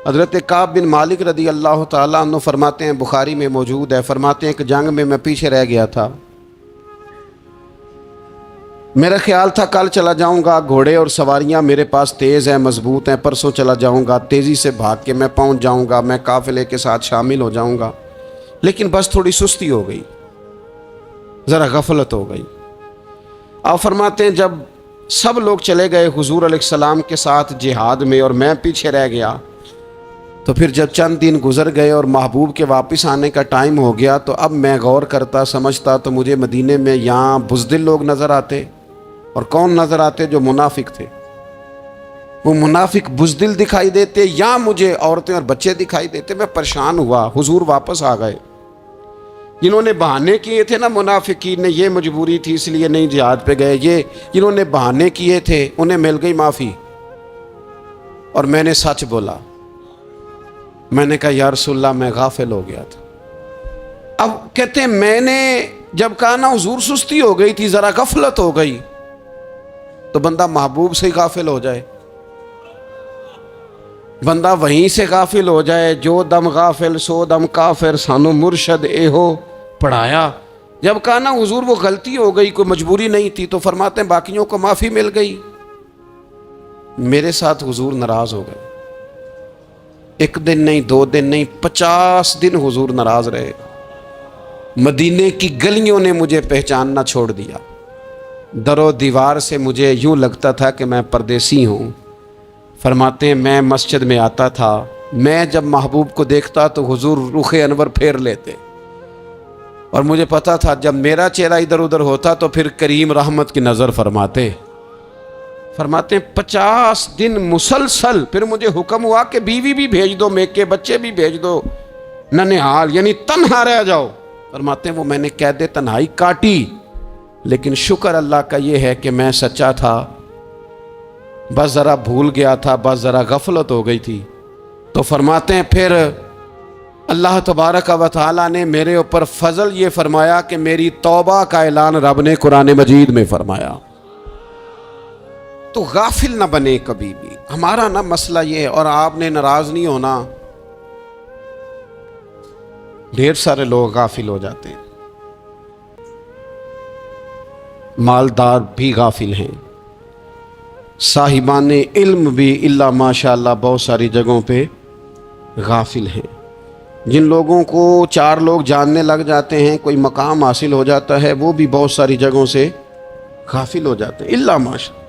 حضرت کعب بن مالک رضی اللہ تعالیٰ عنہ فرماتے ہیں، بخاری میں موجود ہے، فرماتے ہیں کہ جنگ میں پیچھے رہ گیا تھا، میرا خیال تھا کل چلا جاؤں گا، گھوڑے اور سواریاں میرے پاس تیز ہیں، مضبوط ہیں، پرسوں چلا جاؤں گا، تیزی سے بھاگ کے میں پہنچ جاؤں گا، میں قافلے کے ساتھ شامل ہو جاؤں گا، لیکن بس تھوڑی سستی ہو گئی، ذرا غفلت ہو گئی۔ آپ فرماتے ہیں جب سب لوگ چلے گئے حضور علیہ السلام کے ساتھ جہاد میں اور میں پیچھے رہ گیا، تو پھر جب چند دن گزر گئے اور محبوب کے واپس آنے کا ٹائم ہو گیا، تو اب میں غور کرتا سمجھتا تو مجھے مدینے میں یہاں بزدل لوگ نظر آتے، اور کون نظر آتے؟ جو منافق تھے، وہ منافق بزدل دکھائی دیتے، یا مجھے عورتیں اور بچے دکھائی دیتے۔ میں پریشان ہوا، حضور واپس آ گئے۔ جنہوں نے بہانے کیے تھے نا منافقین نے، یہ مجبوری تھی اس لیے نہیں جہاد پہ گئے، یہ جنہوں نے بہانے کیے تھے انہیں مل گئی معافی، اور میں نے سچ بولا، میں نے کہا یا رسول اللہ میں غافل ہو گیا تھا۔ اب کہتے ہیں میں نے جب کہا نا حضور سستی ہو گئی تھی، ذرا غفلت ہو گئی، تو بندہ محبوب سے ہی غافل ہو جائے، بندہ وہیں سے غافل ہو جائے۔ جو دم غافل سو دم کافر، سانو مرشد اے ہو پڑھایا۔ جب کہا نا حضور وہ غلطی ہو گئی، کوئی مجبوری نہیں تھی، تو فرماتے ہیں باقیوں کو معافی مل گئی، میرے ساتھ حضور ناراض ہو گئے۔ ایک دن نہیں، 2 دن نہیں، 50 دن حضور ناراض رہے۔ مدینے کی گلیوں نے مجھے پہچاننا چھوڑ دیا، در و دیوار سے مجھے یوں لگتا تھا کہ میں پردیسی ہوں۔ فرماتے ہیں میں مسجد میں آتا تھا، میں جب محبوب کو دیکھتا تو حضور رخ انور پھیر لیتے، اور مجھے پتا تھا جب میرا چہرہ ادھر ادھر ہوتا تو پھر کریم رحمت کی نظر فرماتے۔ فرماتے ہیں 50 دن مسلسل، پھر مجھے حکم ہوا کہ بیوی بھی بھیج دو، میکے بچے بھی بھیج دو، ننھال یعنی تنہا رہ جاؤ۔ فرماتے ہیں وہ میں نے قید تنہائی کاٹی، لیکن شکر اللہ کا یہ ہے کہ میں سچا تھا، بس ذرا بھول گیا تھا، بس ذرا غفلت ہو گئی تھی۔ تو فرماتے ہیں پھر اللہ تبارک و تعالیٰ نے میرے اوپر فضل یہ فرمایا کہ میری توبہ کا اعلان رب نے قرآن مجید میں فرمایا۔ تو غافل نہ بنے کبھی بھی، ہمارا نا مسئلہ یہ ہے، اور آپ نے ناراض نہیں ہونا، ڈھیر سارے لوگ غافل ہو جاتے ہیں، مالدار بھی غافل ہیں، صاحبان علم بھی الا ماشاء اللہ بہت ساری جگہوں پہ غافل ہیں۔ جن لوگوں کو 4 لوگ جاننے لگ جاتے ہیں، کوئی مقام حاصل ہو جاتا ہے، وہ بھی بہت ساری جگہوں سے غافل ہو جاتے ہیں الا ماشاء اللہ۔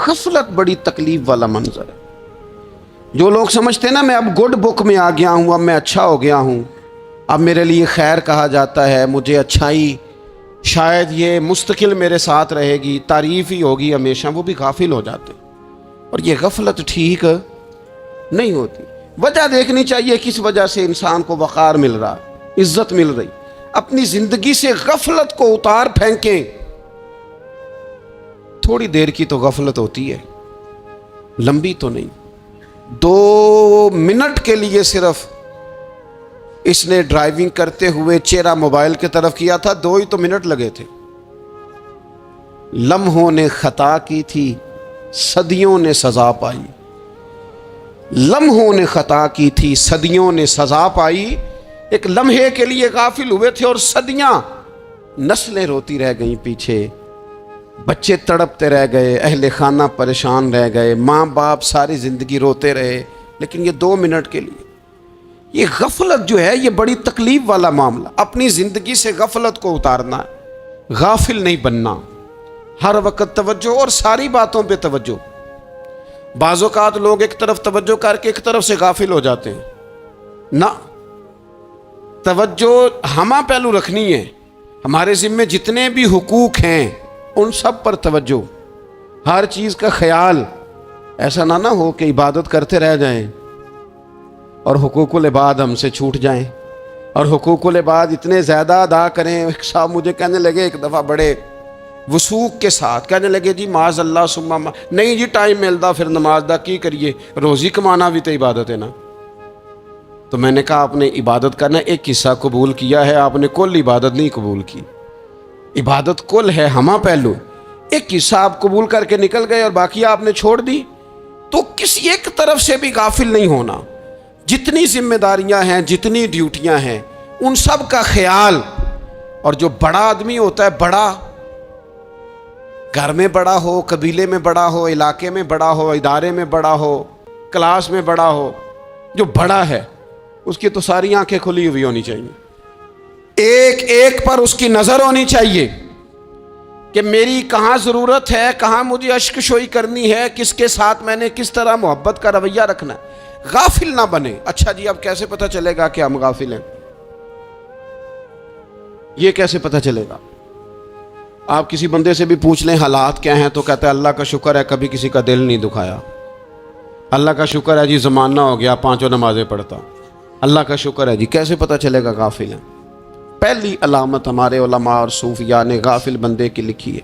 غفلت بڑی تکلیف والا منظر ہے۔ جو لوگ سمجھتے ہیں نا میں اب گڈ بک میں آ گیا ہوں، اب میں اچھا ہو گیا ہوں، اب میرے لیے خیر کہا جاتا ہے، مجھے اچھائی شاید یہ مستقل میرے ساتھ رہے گی، تعریف ہی ہوگی ہمیشہ، وہ بھی غافل ہو جاتے ہیں۔ اور یہ غفلت ٹھیک نہیں ہوتی۔ وجہ دیکھنی چاہیے کس وجہ سے انسان کو وقار مل رہا، عزت مل رہی۔ اپنی زندگی سے غفلت کو اتار پھینکیں۔ تھوڑی دیر کی تو غفلت ہوتی ہے، لمبی تو نہیں۔ 2 منٹ کے لیے صرف اس نے ڈرائیونگ کرتے ہوئے چہرہ موبائل کی طرف کیا تھا، 2 ہی تو منٹ لگے تھے۔ لمحوں نے خطا کی تھی، صدیوں نے سزا پائی۔ لمحوں نے خطا کی تھی، صدیوں نے سزا پائی۔ ایک لمحے کے لیے غافل ہوئے تھے اور صدیاں، نسلیں روتی رہ گئیں پیچھے، بچے تڑپتے رہ گئے، اہل خانہ پریشان رہ گئے، ماں باپ ساری زندگی روتے رہے، لیکن یہ 2 منٹ کے لیے۔ یہ غفلت جو ہے یہ بڑی تکلیف والا معاملہ۔ اپنی زندگی سے غفلت کو اتارنا ہے، غافل نہیں بننا، ہر وقت توجہ اور ساری باتوں پہ توجہ۔ بعض اوقات لوگ ایک طرف توجہ کر کے ایک طرف سے غافل ہو جاتے ہیں، نہ، توجہ ہمہ پہلو رکھنی ہے۔ ہمارے ذمے جتنے بھی حقوق ہیں ان سب پر توجہ، ہر چیز کا خیال، ایسا نہ ہو کہ عبادت کرتے رہ جائیں اور حقوق العباد ہم سے چھوٹ جائیں، اور حقوق العباد اتنے زیادہ ادا کریں۔ ایک صاحب مجھے کہنے لگے ایک دفعہ بڑے وثوق کے ساتھ، کہنے لگے جی معاذ اللہ ثم نہیں جی ٹائم ملتا پھر نماز دا کی کریے، روزی کمانا بھی تو عبادت ہے نا۔ تو میں نے کہا آپ نے عبادت کرنا ایک حصہ قبول کیا ہے، آپ نے کل عبادت نہیں قبول کی۔ عبادت کل ہے، ہمہ پہلو، ایک حصہ آپ قبول کر کے نکل گئے اور باقی آپ نے چھوڑ دی۔ تو کسی ایک طرف سے بھی غافل نہیں ہونا۔ جتنی ذمہ داریاں ہیں، جتنی ڈیوٹیاں ہیں، ان سب کا خیال. اور جو بڑا آدمی ہوتا ہے، بڑا گھر میں بڑا ہو، قبیلے میں بڑا ہو، علاقے میں بڑا ہو، ادارے میں بڑا ہو، کلاس میں بڑا ہو، جو بڑا ہے اس کی تو ساری آنکھیں کھلی ہوئی ہونی چاہیے. ایک ایک پر اس کی نظر ہونی چاہیے کہ میری کہاں ضرورت ہے، کہاں مجھے اشک شوئی کرنی ہے، کس کے ساتھ میں نے کس طرح محبت کا رویہ رکھنا ہے. غافل نہ بنے. اچھا جی، اب کیسے پتہ چلے گا کہ ہم غافل ہیں؟ یہ کیسے پتہ چلے گا؟ آپ کسی بندے سے بھی پوچھ لیں حالات کیا ہیں تو کہتا ہے اللہ کا شکر ہے کبھی کسی کا دل نہیں دکھایا، اللہ کا شکر ہے جی زمانہ ہو گیا 5 نمازیں پڑھتا، اللہ کا شکر ہے جی. کیسے پتہ چلے گا غافل ہیں؟ پہلی علامت ہمارے علماء اور صوفیاء نے غافل بندے کی لکھی ہے.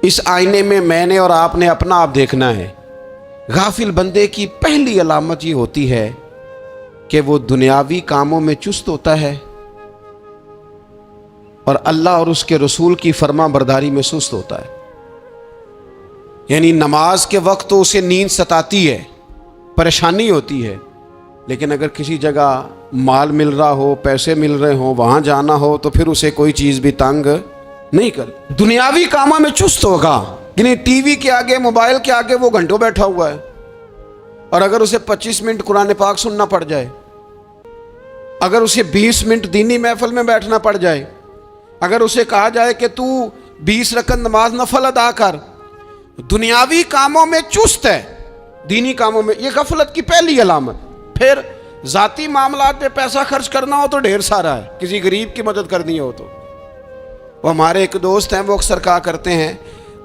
اس آئینے میں میں نے اور آپ نے اپنا آپ دیکھنا ہے. غافل بندے کی پہلی علامت یہ ہوتی ہے کہ وہ دنیاوی کاموں میں چست ہوتا ہے اور اللہ اور اس کے رسول کی فرما برداری میں سست ہوتا ہے. یعنی نماز کے وقت تو اسے نیند ستاتی ہے، پریشانی ہوتی ہے، لیکن اگر کسی جگہ مال مل رہا ہو، پیسے مل رہے ہوں، وہاں جانا ہو تو پھر اسے کوئی چیز بھی تنگ نہیں کر. دنیاوی کاموں میں چست ہوگا، یعنی ٹی وی کے آگے، موبائل کے آگے وہ گھنٹوں بیٹھا ہوا ہے، اور اگر اسے 25 منٹ قرآن پاک سننا پڑ جائے، اگر اسے 20 منٹ دینی محفل میں بیٹھنا پڑ جائے، اگر اسے کہا جائے کہ تو 20 رکعت نماز نفل ادا کر، دنیاوی کاموں میں چست ہے، دینی کاموں میں، یہ غفلت کی پہلی علامت. پھر ذاتی معاملات پہ پیسہ خرچ کرنا ہو تو ڈھیر سارا ہے، کسی غریب کی مدد کرنی ہو تو. وہ ہمارے ایک دوست ہیں، وہ اکثر کہا کرتے ہیں،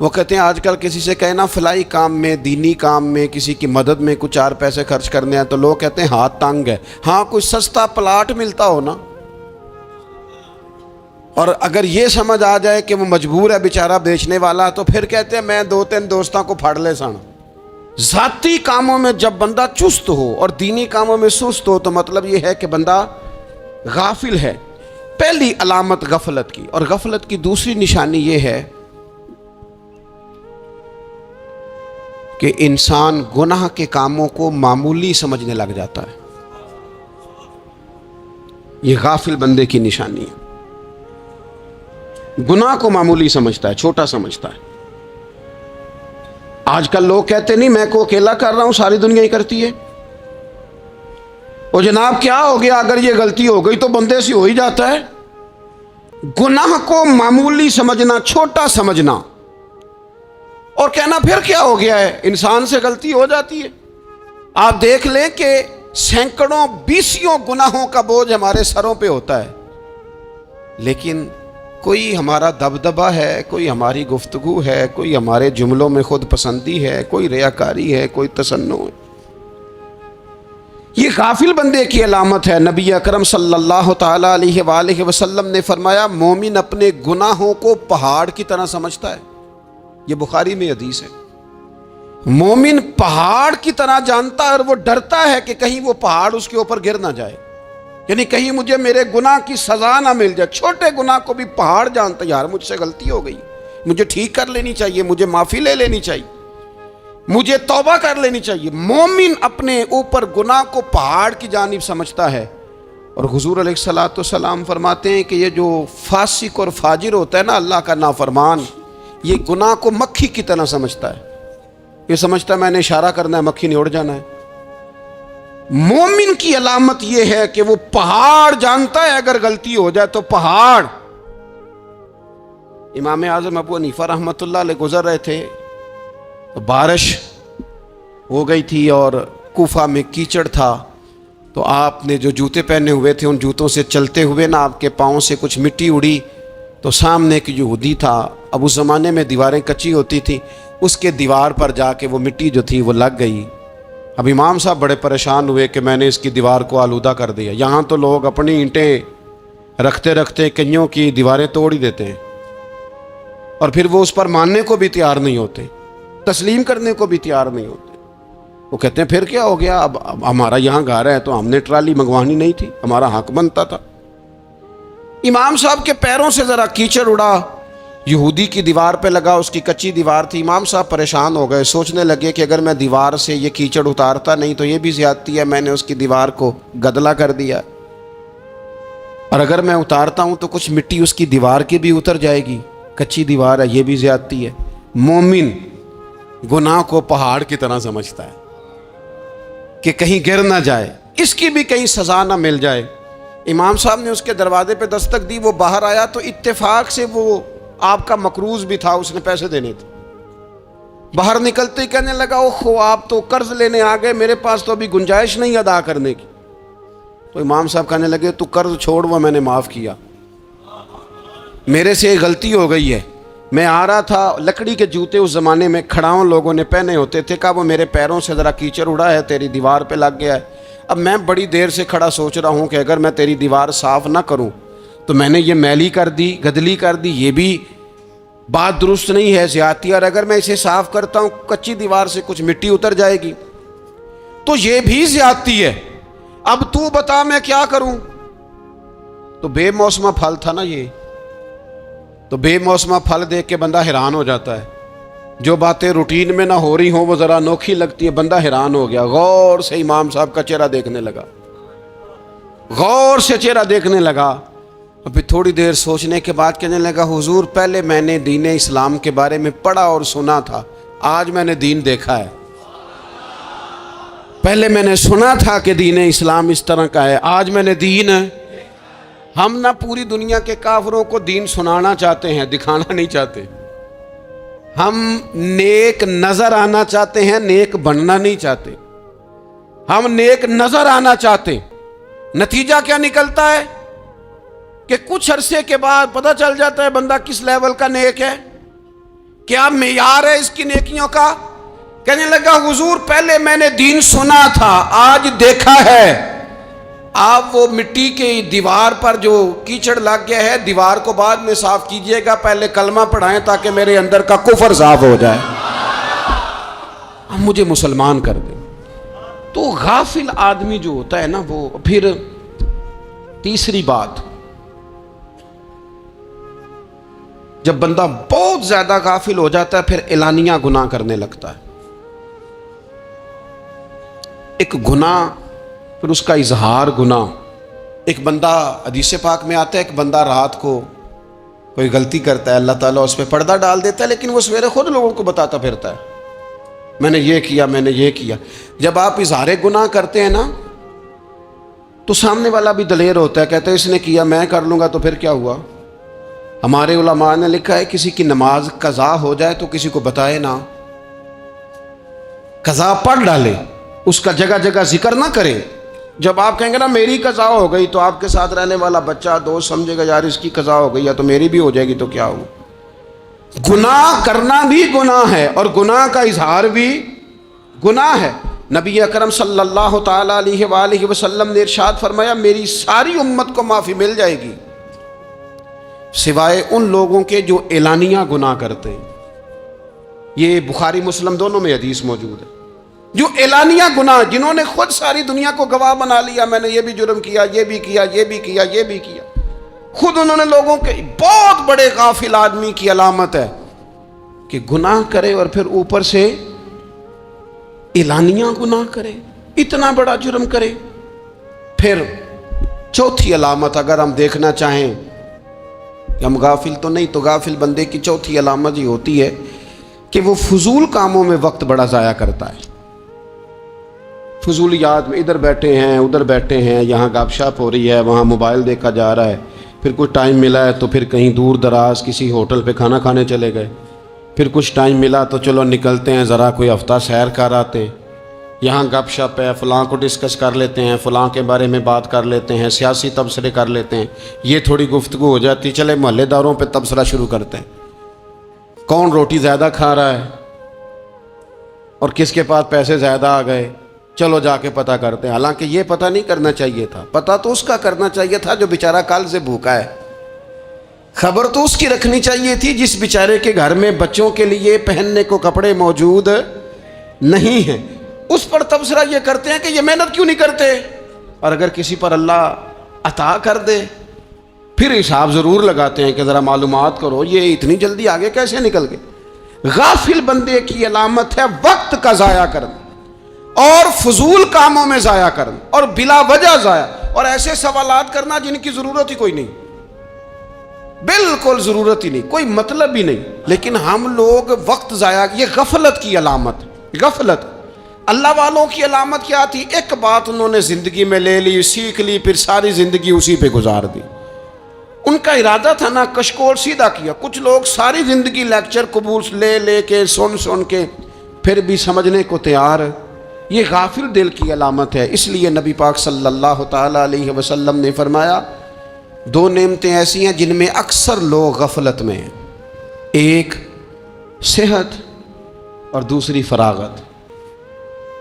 وہ کہتے ہیں آج کل کسی سے کہنا فلائی کام میں، دینی کام میں، کسی کی مدد میں کچھ 4 پیسے خرچ کرنے ہیں تو لوگ کہتے ہیں ہاتھ تنگ ہے. ہاں کوئی سستا پلاٹ ملتا ہو نا، اور اگر یہ سمجھ آ جائے کہ وہ مجبور ہے بیچارہ بیچنے والا، تو پھر کہتے ہیں میں 2-3 دوستوں کو پھاڑ لے سن. ذاتی کاموں میں جب بندہ چست ہو اور دینی کاموں میں سست ہو تو مطلب یہ ہے کہ بندہ غافل ہے. پہلی علامت غفلت کی. اور غفلت کی دوسری نشانی یہ ہے کہ انسان گناہ کے کاموں کو معمولی سمجھنے لگ جاتا ہے. یہ غافل بندے کی نشانی ہے. گناہ کو معمولی سمجھتا ہے، چھوٹا سمجھتا ہے. آج کل لوگ کہتے نہیں میں کو اکیلا کر رہا ہوں، ساری دنیا ہی کرتی ہے. اور جناب کیا ہو گیا اگر یہ غلطی ہو گئی تو بندے سے ہو ہی جاتا ہے. گناہ کو معمولی سمجھنا، چھوٹا سمجھنا اور کہنا پھر کیا ہو گیا ہے، انسان سے غلطی ہو جاتی ہے. آپ دیکھ لیں کہ سینکڑوں بیسیوں گناہوں کا بوجھ ہمارے سروں پہ ہوتا ہے، لیکن کوئی ہمارا دبدبہ ہے، کوئی ہماری گفتگو ہے، کوئی ہمارے جملوں میں خود پسندی ہے، کوئی ریاکاری ہے، کوئی تصنع ہے. یہ غافل بندے کی علامت ہے. نبی اکرم صلی اللہ تعالی علیہ وآلہ وسلم نے فرمایا مومن اپنے گناہوں کو پہاڑ کی طرح سمجھتا ہے. یہ بخاری میں حدیث ہے. مومن پہاڑ کی طرح جانتا ہے اور وہ ڈرتا ہے کہ کہیں وہ پہاڑ اس کے اوپر گر نہ جائے، یعنی کہیں مجھے میرے گناہ کی سزا نہ مل جائے. چھوٹے گناہ کو بھی پہاڑ جانتا ہے، یار مجھ سے غلطی ہو گئی، مجھے ٹھیک کر لینی چاہیے، مجھے معافی لے لینی چاہیے، مجھے توبہ کر لینی چاہیے. مومن اپنے اوپر گناہ کو پہاڑ کی جانب سمجھتا ہے. اور حضور علیہ الصلوۃ والسلام فرماتے ہیں کہ یہ جو فاسق اور فاجر ہوتا ہے نا، اللہ کا نافرمان، یہ گناہ کو مکھی کی طرح سمجھتا ہے. یہ سمجھتا ہے میں نے اشارہ کرنا ہے، مکھی نے اڑ جانا ہے. مومن کی علامت یہ ہے کہ وہ پہاڑ جانتا ہے، اگر غلطی ہو جائے تو پہاڑ. امام اعظم ابو حنیفہ رحمۃ اللہ علیہ گزر رہے تھے تو بارش ہو گئی تھی اور کوفہ میں کیچڑ تھا، تو آپ نے جو جوتے پہنے ہوئے تھے ان جوتوں سے چلتے ہوئے نا آپ کے پاؤں سے کچھ مٹی اڑی، تو سامنے ایک یہودی تھا. اب اس زمانے میں دیواریں کچی ہوتی تھی، اس کے دیوار پر جا کے وہ مٹی جو تھی وہ لگ گئی. اب امام صاحب بڑے پریشان ہوئے کہ میں نے اس کی دیوار کو آلودہ کر دیا. یہاں تو لوگ اپنی اینٹیں رکھتے رکھتے کئیوں کی دیواریں توڑ ہی دیتے ہیں، اور پھر وہ اس پر ماننے کو بھی تیار نہیں ہوتے، تسلیم کرنے کو بھی تیار نہیں ہوتے. وہ کہتے ہیں پھر کیا ہو گیا، اب ہمارا یہاں گھر ہے تو ہم نے ٹرالی منگوانی نہیں تھی، ہمارا حق بنتا تھا. امام صاحب کے پیروں سے ذرا کیچڑ اڑا یہودی کی دیوار پہ لگا، اس کی کچی دیوار تھی. امام صاحب پریشان ہو گئے، سوچنے لگے کہ اگر میں دیوار سے یہ کیچڑ اتارتا نہیں تو یہ بھی زیادتی ہے، میں نے اس کی دیوار کو گدلا کر دیا، اور اگر میں اتارتا ہوں تو کچھ مٹی اس کی دیوار کی بھی اتر جائے گی، کچی دیوار ہے، یہ بھی زیادتی ہے. مومن گناہ کو پہاڑ کی طرح سمجھتا ہے کہ کہیں گر نہ جائے، اس کی بھی کہیں سزا نہ مل جائے. امام صاحب نے اس کے دروازے پہ دستک دی، وہ باہر آیا تو اتفاق سے وہ آپ کا مقروض بھی تھا، اس نے پیسے دینے تھے. باہر نکلتے ہی کہنے لگا اوہ آپ تو قرض لینے آ گئے، میرے پاس تو ابھی گنجائش نہیں ادا کرنے کی. تو امام صاحب کہنے لگے تو قرض چھوڑ، وہ میں نے معاف کیا، میرے سے غلطی ہو گئی ہے. میں آ رہا تھا، لکڑی کے جوتے اس زمانے میں کھڑاؤں لوگوں نے پہنے ہوتے تھے، کہا وہ میرے پیروں سے ذرا کیچڑ اڑا ہے، تیری دیوار پہ لگ گیا ہے. اب میں بڑی دیر سے کھڑا سوچ رہا ہوں کہ اگر میں تیری دیوار صاف نہ کروں تو میں نے یہ میلی کر دی، گدلی کر دی، یہ بھی بات درست نہیں ہے، زیادتی. اور اگر میں اسے صاف کرتا ہوں کچی دیوار سے کچھ مٹی اتر جائے گی تو یہ بھی زیادتی ہے. اب تو بتا میں کیا کروں. تو بے موسمہ پھل تھا نا یہ، تو بے موسمہ پھل دیکھ کے بندہ حیران ہو جاتا ہے. جو باتیں روٹین میں نہ ہو رہی ہوں وہ ذرا انوکھی لگتی ہے، بندہ حیران ہو گیا. غور سے امام صاحب کا چہرہ دیکھنے لگا، غور سے چہرہ دیکھنے لگا. اور پھر تھوڑی دیر سوچنے کے بعد کہنے لگا حضور پہلے میں نے دین اسلام کے بارے میں پڑھا اور سنا تھا، آج میں نے دین دیکھا ہے. پہلے میں نے سنا تھا کہ دین اسلام اس طرح کا ہے، آج میں نے دین. ہم نہ پوری دنیا کے کافروں کو دین سنانا چاہتے ہیں، دکھانا نہیں چاہتے. ہم نیک نظر آنا چاہتے ہیں، نیک بننا نہیں چاہتے. ہم نیک نظر آنا چاہتے. نتیجہ کیا نکلتا ہے کہ کچھ عرصے کے بعد پتہ چل جاتا ہے بندہ کس لیول کا نیک ہے، کیا معیار ہے اس کی نیکیوں کا. کہنے لگا حضور پہلے میں نے دین سنا تھا، آج دیکھا ہے. آپ وہ مٹی کی دیوار پر جو کیچڑ لگ گیا ہے، دیوار کو بعد میں صاف کیجئے گا، پہلے کلمہ پڑھائیں تاکہ میرے اندر کا کفر صاف ہو جائے، مجھے مسلمان کر دیں. تو غافل آدمی جو ہوتا ہے نا وہ پھر تیسری بات، جب بندہ بہت زیادہ غافل ہو جاتا ہے پھر اعلانیہ گناہ کرنے لگتا ہے. ایک گناہ پھر اس کا اظہار گناہ. ایک بندہ حدیث پاک میں آتا ہے، ایک بندہ رات کو کوئی غلطی کرتا ہے، اللہ تعالیٰ اس پہ پردہ ڈال دیتا ہے، لیکن وہ سویرے خود لوگوں کو بتاتا پھرتا ہے میں نے یہ کیا، میں نے یہ کیا. جب آپ اظہار گناہ کرتے ہیں نا تو سامنے والا بھی دلیر ہوتا ہے، کہتا ہے اس نے کیا میں کر لوں گا تو پھر کیا ہوا. ہمارے علماء نے لکھا ہے کسی کی نماز قضا ہو جائے تو کسی کو بتائے نہ، قضا پڑھ ڈالے، اس کا جگہ جگہ ذکر نہ کرے. جب آپ کہیں گے نا میری قضا ہو گئی تو آپ کے ساتھ رہنے والا بچہ دوست سمجھے گا یار اس کی قضا ہو گئی یا تو میری بھی ہو جائے گی تو کیا ہو. گناہ کرنا بھی گناہ ہے اور گناہ کا اظہار بھی گناہ ہے. نبی اکرم صلی اللہ تعالیٰ علیہ وآلہ وسلم نے ارشاد فرمایا میری ساری امت کو معافی مل جائے گی سوائے ان لوگوں کے جو اعلانیہ گناہ کرتے ہیں. یہ بخاری مسلم دونوں میں حدیث موجود ہے. جو اعلانیہ گناہ، جنہوں نے خود ساری دنیا کو گواہ بنا لیا میں نے یہ بھی جرم کیا، یہ بھی کیا، یہ بھی کیا، یہ بھی کیا، خود انہوں نے لوگوں کے. بہت بڑے غافل آدمی کی علامت ہے کہ گناہ کرے اور پھر اوپر سے اعلانیہ گناہ کرے، اتنا بڑا جرم کرے. پھر چوتھی علامت اگر ہم دیکھنا چاہیں کہ ہم غافل تو نہیں، تو غافل بندے کی چوتھی علامت یہ ہوتی ہے کہ وہ فضول کاموں میں وقت بڑا ضائع کرتا ہے. فضولیات میں ادھر بیٹھے ہیں ادھر بیٹھے ہیں، یہاں گپ شپ ہو رہی ہے، وہاں موبائل دیکھا جا رہا ہے، پھر کچھ ٹائم ملا ہے تو پھر کہیں دور دراز کسی ہوٹل پہ کھانا کھانے چلے گئے، پھر کچھ ٹائم ملا تو چلو نکلتے ہیں ذرا کوئی ہفتہ سیر کر آتے ہیں، یہاں گپ شپ ہے، فلاں کو ڈسکس کر لیتے ہیں، فلاں کے بارے میں بات کر لیتے ہیں، سیاسی تبصرے کر لیتے ہیں، یہ تھوڑی گفتگو ہو جاتی، چلے محلے داروں پہ تبصرہ شروع کرتے ہیں، کون روٹی زیادہ کھا رہا ہے اور کس کے پاس پیسے زیادہ آ گئے، چلو جا کے پتہ کرتے ہیں. حالانکہ یہ پتہ نہیں کرنا چاہیے تھا، پتہ تو اس کا کرنا چاہیے تھا جو بیچارہ کل سے بھوکا ہے. خبر تو اس کی رکھنی چاہیے تھی جس بیچارے کے گھر میں بچوں کے لیے پہننے کو کپڑے موجود نہیں ہیں. اس پر تبصرہ یہ کرتے ہیں کہ یہ محنت کیوں نہیں کرتے، اور اگر کسی پر اللہ عطا کر دے پھر حساب ضرور لگاتے ہیں کہ ذرا معلومات کرو یہ اتنی جلدی آگے کیسے نکل گئے۔ غافل بندے کی علامت ہے وقت کا ضائع کرنا اور فضول کاموں میں ضائع کرنا اور بلا وجہ ضائع، اور ایسے سوالات کرنا جن کی ضرورت ہی کوئی نہیں، بالکل ضرورت ہی نہیں، کوئی مطلب ہی نہیں، لیکن ہم لوگ وقت ضائع، یہ غفلت کی علامت، غفلت۔ اللہ والوں کی علامت کیا تھی؟ ایک بات انہوں نے زندگی میں لے لی، سیکھ لی، پھر ساری زندگی اسی پہ گزار دی۔ ان کا ارادہ تھا نا کشکول سیدھا کیا۔ کچھ لوگ ساری زندگی لیکچر قبول لے کے سن کے پھر بھی سمجھنے کو تیار، یہ غافل دل کی علامت ہے۔ اس لیے نبی پاک صلی اللہ تعالی علیہ وسلم نے فرمایا دو نعمتیں ایسی ہیں جن میں اکثر لوگ غفلت میں ہیں، ایک صحت اور دوسری فراغت۔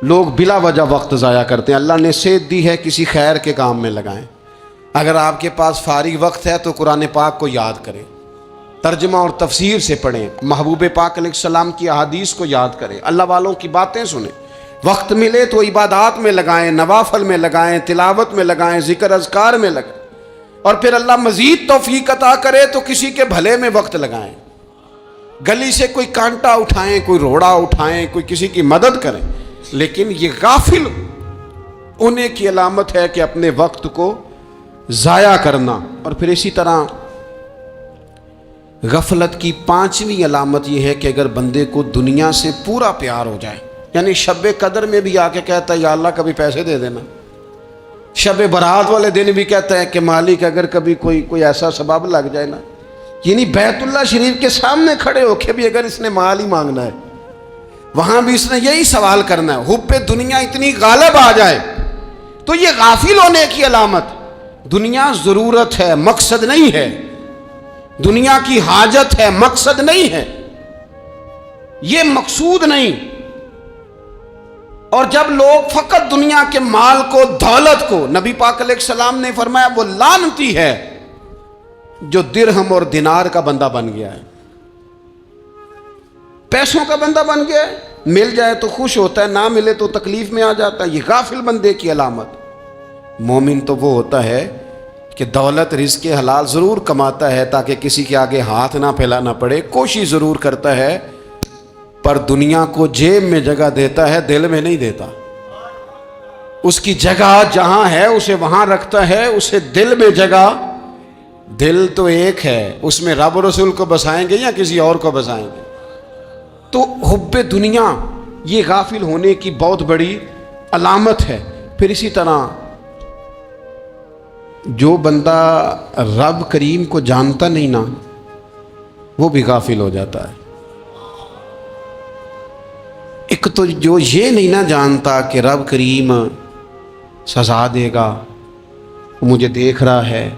لوگ بلا وجہ وقت ضائع کرتے ہیں۔ اللہ نے صحت دی ہے، کسی خیر کے کام میں لگائیں۔ اگر آپ کے پاس فارغ وقت ہے تو قرآن پاک کو یاد کریں، ترجمہ اور تفسیر سے پڑھیں، محبوب پاک علیہ السلام کی احادیث کو یاد کریں، اللہ والوں کی باتیں سنیں۔ وقت ملے تو عبادات میں لگائیں، نوافل میں لگائیں، تلاوت میں لگائیں، ذکر اذکار میں لگائیں، اور پھر اللہ مزید توفیق عطا کرے تو کسی کے بھلے میں وقت لگائیں، گلی سے کوئی کانٹا اٹھائیں، کوئی روڑا اٹھائیں، کوئی کسی کی مدد کریں۔ لیکن یہ غافل ہونے کی علامت ہے کہ اپنے وقت کو ضائع کرنا۔ اور پھر اسی طرح غفلت کی پانچویں علامت یہ ہے کہ اگر بندے کو دنیا سے پورا پیار ہو جائے، یعنی شب قدر میں بھی آ کے کہتا ہے یا اللہ کبھی پیسے دے دینا، شب برات والے دن بھی کہتا ہے کہ مالک اگر کبھی کوئی ایسا سبب لگ جائے نا، یعنی بیت اللہ شریف کے سامنے کھڑے ہو کے بھی اگر اس نے مال ہی مانگنا ہے وہاں بھی اس نے یہی سوال کرنا ہے، حب دنیا اتنی غالب آ جائے، تو یہ غافل ہونے کی علامت۔ دنیا ضرورت ہے، مقصد نہیں ہے، دنیا کی حاجت ہے، مقصد نہیں ہے، یہ مقصود نہیں۔ اور جب لوگ فقط دنیا کے مال کو، دولت کو، نبی پاک علیہ السلام نے فرمایا وہ لعنتی ہے جو درہم اور دینار کا بندہ بن گیا ہے، پیسوں کا بندہ بن گیا ہے، مل جائے تو خوش ہوتا ہے، نہ ملے تو تکلیف میں آ جاتا ہے۔ یہ غافل بندے کی علامت۔ مومن تو وہ ہوتا ہے کہ دولت رزق حلال ضرور کماتا ہے تاکہ کسی کے آگے ہاتھ نہ پھیلانا پڑے، کوشش ضرور کرتا ہے، پر دنیا کو جیب میں جگہ دیتا ہے، دل میں نہیں دیتا۔ اس کی جگہ جہاں ہے اسے وہاں رکھتا ہے، اسے دل میں جگہ، دل تو ایک ہے، اس میں رب و رسول کو بسائیں گے یا کسی اور کو بسائیں گے؟ تو حب دنیا یہ غافل ہونے کی بہت بڑی علامت ہے۔ پھر اسی طرح جو بندہ رب کریم کو جانتا نہیں نا وہ بھی غافل ہو جاتا ہے۔ ایک تو جو یہ نہیں نہ جانتا کہ رب کریم سزا دے گا، مجھے دیکھ رہا ہے،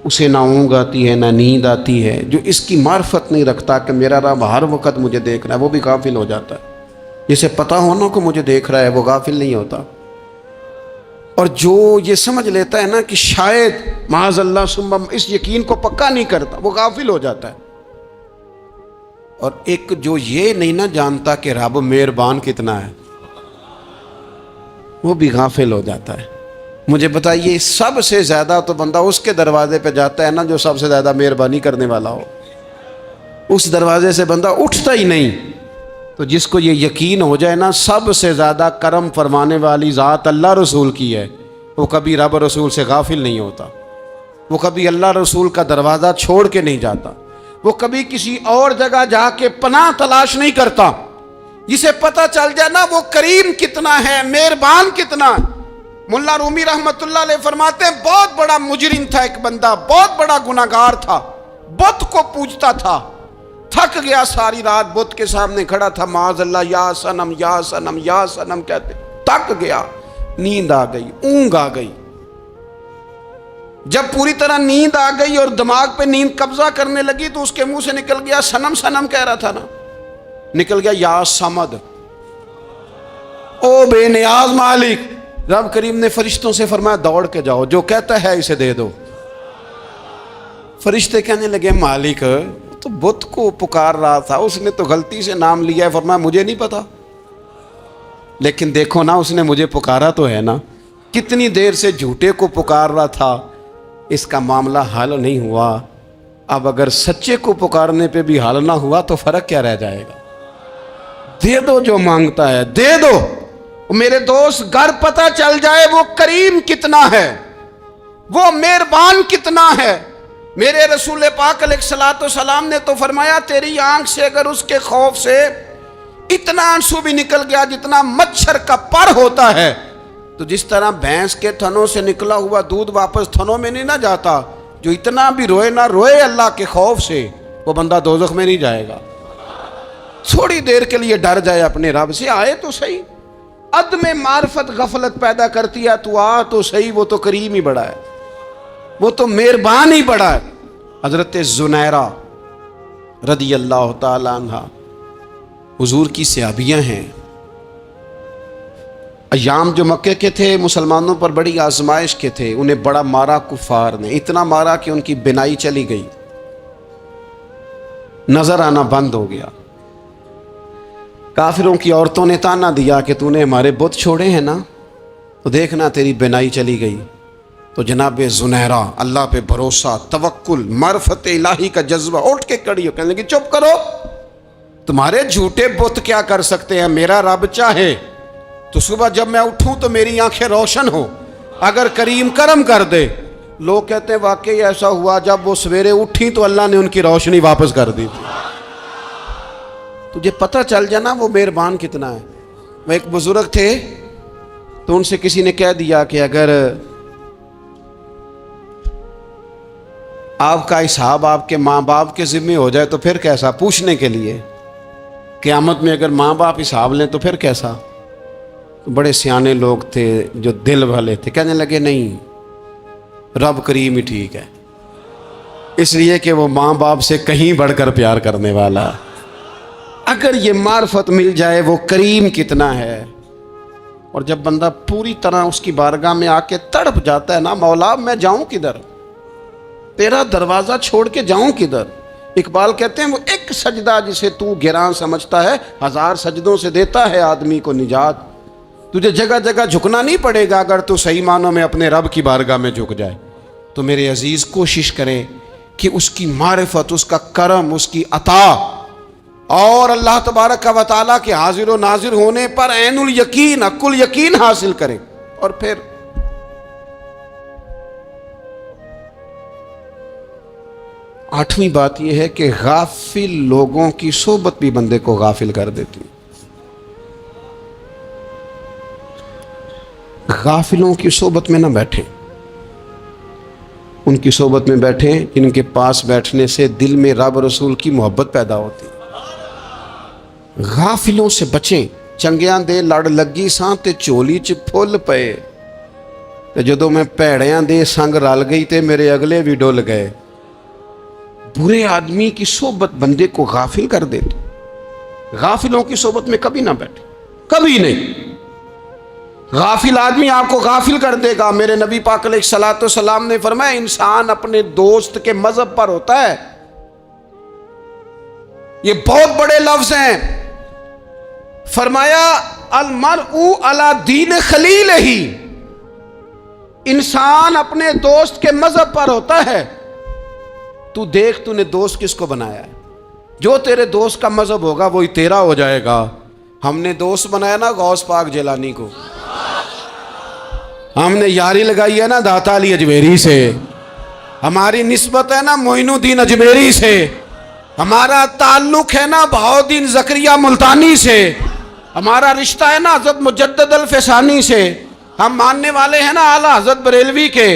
اسے نہ اونگ آتی ہے نہ نیند آتی ہے، جو اس کی معرفت نہیں رکھتا کہ میرا رب ہر وقت مجھے دیکھ رہا ہے، وہ بھی غافل ہو جاتا ہے۔ جسے پتہ ہونا کہ مجھے دیکھ رہا ہے وہ غافل نہیں ہوتا۔ اور جو یہ سمجھ لیتا ہے نا کہ شاید معاذ اللہ ثم، اس یقین کو پکا نہیں کرتا، وہ غافل ہو جاتا ہے۔ اور ایک جو یہ نہیں نہ جانتا کہ رب مہربان کتنا ہے وہ بھی غافل ہو جاتا ہے۔ مجھے بتائیے سب سے زیادہ تو بندہ اس کے دروازے پہ جاتا ہے نا جو سب سے زیادہ مہربانی کرنے والا ہو، اس دروازے سے بندہ اٹھتا ہی نہیں۔ تو جس کو یہ یقین ہو جائے نا سب سے زیادہ کرم فرمانے والی ذات اللہ رسول کی ہے، وہ کبھی رب رسول سے غافل نہیں ہوتا، وہ کبھی اللہ رسول کا دروازہ چھوڑ کے نہیں جاتا، وہ کبھی کسی اور جگہ جا کے پناہ تلاش نہیں کرتا۔ جسے پتہ چل جائے نا وہ کریم کتنا ہے، مہربان کتنا ہے۔ ملا رومی رحمت اللہ علیہ فرماتے ہیں بہت بڑا مجرم تھا ایک بندہ، بہت بڑا گناہگار تھا، بت کو پوجتا تھا، تھک گیا، ساری رات بت کے سامنے کھڑا تھا، معاذ اللہ یا صنم یا صنم یا صنم کہتے، تھک گیا، نیند آ گئی، اونگ آ گئی۔ جب پوری طرح نیند آ گئی اور دماغ پہ نیند قبضہ کرنے لگی تو اس کے منہ سے نکل گیا، صنم صنم کہہ رہا تھا نا، نکل گیا یا صمد، او بے نیاز مالک۔ رب کریم نے فرشتوں سے فرمایا دوڑ کے جاؤ، جو کہتا ہے اسے دے دو۔ فرشتے کہنے لگے مالک تو بت کو پکار رہا تھا، اس نے تو غلطی سے نام لیا ہے۔ فرمایا مجھے نہیں پتا، لیکن دیکھو نا اس نے مجھے پکارا تو ہے نا، کتنی دیر سے جھوٹے کو پکار رہا تھا، اس کا معاملہ حل نہیں ہوا، اب اگر سچے کو پکارنے پہ بھی حل نہ ہوا تو فرق کیا رہ جائے گا؟ دے دو جو مانگتا ہے، دے دو میرے دوست، گھر پتہ چل جائے وہ کریم کتنا ہے، وہ مہربان کتنا ہے۔ میرے رسول پاک علیہ الصلوۃ والسلام نے تو فرمایا تیری آنکھ سے اگر اس کے خوف سے اتنا آنسو بھی نکل گیا جتنا مچھر کا پر ہوتا ہے، تو جس طرح بھینس کے تھنوں سے نکلا ہوا دودھ واپس تھنوں میں نہیں نہ جاتا، جو اتنا بھی روئے نہ روئے اللہ کے خوف سے، وہ بندہ دوزخ میں نہیں جائے گا۔ تھوڑی دیر کے لیے ڈر جائے اپنے رب سے، آئے تو صحیح۔ عدم معرفت غفلت پیدا کرتی ہے، تو آ تو صحیح، وہ تو کریم ہی بڑا ہے، وہ تو مہربان ہی بڑا ہے۔ حضرت زنیرہ رضی اللہ تعالی عنہ حضور کی صحابیاں ہیں۔ ایام جو مکے کے تھے مسلمانوں پر بڑی آزمائش کے تھے، انہیں بڑا مارا کفار نے، اتنا مارا کہ ان کی بینائی چلی گئی، نظر آنا بند ہو گیا۔ کافروں کی عورتوں نے تانا دیا کہ تو نے ہمارے بت چھوڑے ہیں نا، تو دیکھنا تیری بینائی چلی گئی۔ تو جناب زنیرہ اللہ پہ بھروسہ، توکل، معرفت الہی کا جذبہ، اٹھ کے کھڑی ہو کہنے لگی چپ کرو، تمہارے جھوٹے بت کیا کر سکتے ہیں، میرا رب چاہے تو صبح جب میں اٹھوں تو میری آنکھیں روشن ہو، اگر کریم کرم کر دے۔ لوگ کہتے ہیں واقعی ایسا ہوا، جب وہ سویرے اٹھی تو اللہ نے ان کی روشنی واپس کر دی تھی۔ تجھے پتہ چل جانا وہ مہربان کتنا ہے۔ وہ ایک بزرگ تھے تو ان سے کسی نے کہہ دیا کہ اگر آپ کا حساب آپ کے ماں باپ کے ذمہ ہو جائے تو پھر کیسا، پوچھنے کے لیے قیامت میں اگر ماں باپ حساب لیں تو پھر کیسا۔ بڑے سیانے لوگ تھے جو دل والے تھے، کہنے لگے نہیں، رب کریم ہی ٹھیک ہے، اس لیے کہ وہ ماں باپ سے کہیں بڑھ کر پیار کرنے والا۔ اگر یہ معرفت مل جائے وہ کریم کتنا ہے۔ اور جب بندہ پوری طرح اس کی بارگاہ میں آ کے تڑپ جاتا ہے نا، مولا میں جاؤں کدھر، تیرا دروازہ چھوڑ کے جاؤں کدھر۔ اقبال کہتے ہیں وہ ایک سجدہ جسے تو گراں سمجھتا ہے، 1000 سجدوں سے دیتا ہے آدمی کو نجات۔ تجھے جگہ جگہ جھکنا نہیں پڑے گا اگر تو صحیح معنوں میں اپنے رب کی بارگاہ میں جھک جائے۔ تو میرے عزیز کوشش کریں کہ اس کی معرفت، اس کا کرم، اس کی عطا اور اللہ تبارک و تعالیٰ کے حاضر و ناظر ہونے پر عین الیقین، حق الیقین حاصل کریں۔ اور پھر آٹھویں بات یہ ہے کہ غافل لوگوں کی صحبت بھی بندے کو غافل کر دیتی۔ غافلوں کی صحبت میں نہ بیٹھیں، ان کی صحبت میں بیٹھیں جن کے پاس بیٹھنے سے دل میں رب رسول کی محبت پیدا ہوتی۔ غافلوں سے بچیں۔ چنگیاں دے لڑ لگی ساں تے چولی چ پھل پئے، تے جدوں میں پیڑیاں دے سنگ رل گئی تے میرے اگلے بھی ڈل گئے۔ برے آدمی کی صحبت بندے کو غافل کر دیتی۔ غافلوں کی صحبت میں کبھی نہ بیٹھے، کبھی نہیں۔ غافل آدمی آپ کو غافل کر دے گا۔ میرے نبی پاک علیہ الصلوۃ والسلام نے فرمایا انسان اپنے دوست کے مذہب پر ہوتا ہے۔ یہ بہت بڑے لفظ ہیں۔ فرمایا المرء علی دین خلیلہ، انسان اپنے دوست کے مذہب پر ہوتا ہے۔ تو دیکھ تو نے دوست کس کو بنایا ہے، جو تیرے دوست کا مذہب ہوگا وہی تیرا ہو جائے گا۔ ہم نے دوست بنایا نا غوث پاک جیلانی کو، ہم نے یاری لگائی ہے نا داتا علی اجمیری سے، ہماری نسبت ہے نا معین الدین اجمیری سے، ہمارا تعلق ہے نا بہاؤالدین زکریا ملتانی سے، ہمارا رشتہ ہے نا حضرت مجدد الفسانی سے، ہم ماننے والے ہیں نا اعلیٰ حضرت بریلوی کے،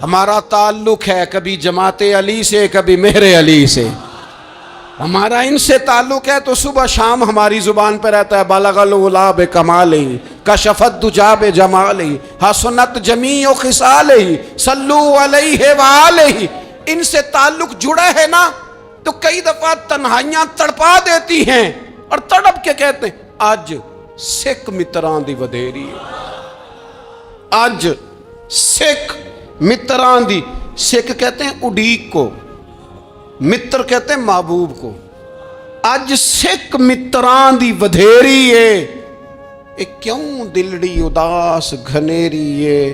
ہمارا تعلق ہے کبھی جماعت علی سے کبھی مہر علی سے، ہمارا ان سے تعلق ہے تو صبح شام ہماری زبان پہ رہتا ہے بالغ العلا بکمالہ کشفت دجا بجمالہ حسنت جمیع خصالہ صلو علیہ وآلہ۔ ان سے تعلق جڑا ہے نا تو کئی دفعہ تنہائیاں تڑپا دیتی ہیں اور تڑپ کے کہتے ہیں اج سکھ متران دی ودھیری، اج سکھ متران دی، سکھ کہتے ہیں اڈیق کو، متر کہتے ہیں محبوب کو، اج سکھ متران دی ودھیری ہے، اے کیوں دلڑی اداس گھنیری ہے،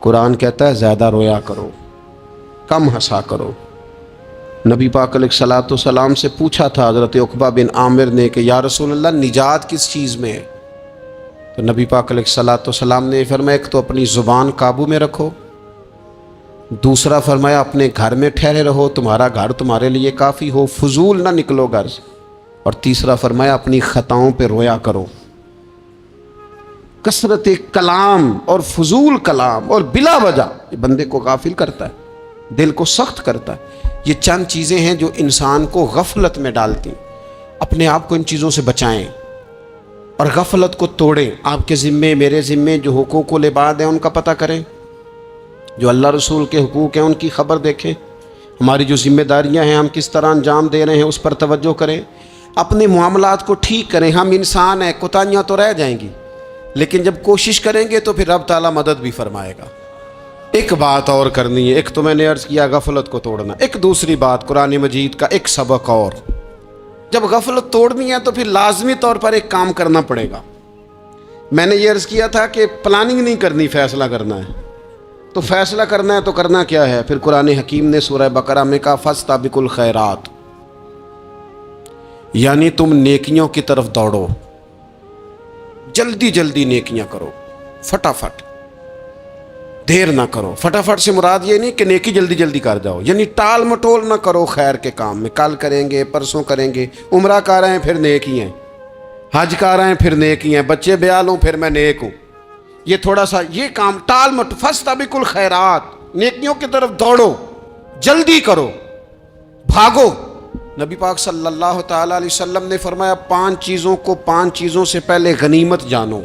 قرآن کہتا ہے زیادہ رویا کرو، کم ہنسا کرو۔ نبی پاک علیہ الصلوۃ والسلام سے پوچھا تھا حضرت عقبہ بن عامر نے کہ یا رسول اللہ نجات کس چیز میں ہے؟ تو نبی پاک علیہ الصلوۃ والسلام نے فرمایا ایک تو اپنی زبان قابو میں رکھو، دوسرا فرمایا اپنے گھر میں ٹھہرے رہو، تمہارا گھر تمہارے لیے کافی ہو، فضول نہ نکلو گھر سے، اور تیسرا فرمایا اپنی خطاؤں پہ رویا کرو۔ کثرت کلام اور فضول کلام اور بلا وجہ یہ بندے کو غافل کرتا ہے، دل کو سخت کرتا ہے۔ یہ چند چیزیں ہیں جو انسان کو غفلت میں ڈالتی ہیں۔ اپنے آپ کو ان چیزوں سے بچائیں اور غفلت کو توڑیں۔ آپ کے ذمے، میرے ذمے جو حقوق العباد ہیں ان کا پتہ کریں، جو اللہ رسول کے حقوق ہیں ان کی خبر دیکھیں، ہماری جو ذمہ داریاں ہیں ہم کس طرح انجام دے رہے ہیں اس پر توجہ کریں، اپنے معاملات کو ٹھیک کریں۔ ہم انسان ہیں، کوتاہیاں تو رہ جائیں گی، لیکن جب کوشش کریں گے تو پھر رب تعالیٰ مدد بھی فرمائے گا۔ ایک بات اور کرنی ہے، ایک تو میں نے عرض کیا غفلت کو توڑنا، ایک دوسری بات قرآن مجید کا ایک سبق اور، جب غفلت توڑنی ہے تو پھر لازمی طور پر ایک کام کرنا پڑے گا۔ میں نے یہ عرض کیا تھا کہ پلاننگ نہیں کرنی، فیصلہ کرنا ہے۔ تو فیصلہ کرنا ہے تو کرنا کیا ہے؟ پھر قرآن حکیم نے سورہ بقرہ میں کہا فاستبقوا الخیرات، یعنی تم نیکیوں کی طرف دوڑو، جلدی جلدی نیکیاں کرو، فٹافٹ، دیر نہ کرو۔ فٹافٹ سے مراد یہ نہیں کہ نیکی جلدی جلدی کر جاؤ، یعنی ٹال مٹول نہ کرو خیر کے کام میں، کل کریں گے، پرسوں کریں گے، عمرہ کر رہے ہیں پھر نیکی ہیں، حج کر رہے ہیں پھر نیکی ہیں، بچے بیال ہوں پھر میں نیک ہوں۔ یہ تھوڑا سا یہ کام ٹال مٹ، فاستبقوا الخیرات، نیکیوں کی طرف دوڑو، جلدی کرو، بھاگو۔ نبی پاک صلی اللہ تعالیٰ علیہ وسلم نے فرمایا پانچ چیزوں سے پہلے غنیمت جانو۔